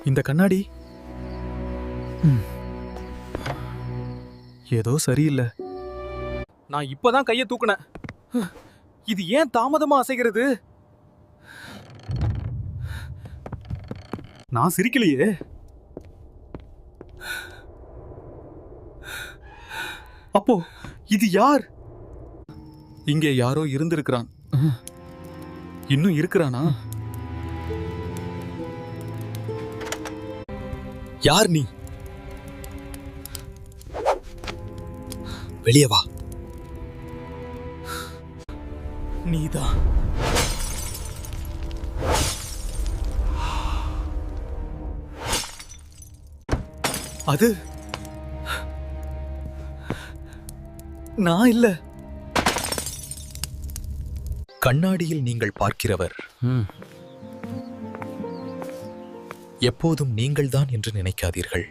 இந்த கண்ணாடி ஏதோ சரியில்லை. நான் இப்பதான் கையை தூக்குனேன். இது ஏன் தாமதமா அசைகிறது? நான் சிரிக்கலையே. அப்போ இது யார்? இங்கே யாரோ இருந்திருக்கிறான். இன்னும் இருக்கிறானா? யார் நீ? வெளியே வா. நீதான். அது நான் இல்ல. கண்ணாடியில் நீங்கள் பார்க்கிறவர் எப்போதும் நீங்கள்தான் என்று நினைக்காதீர்கள்.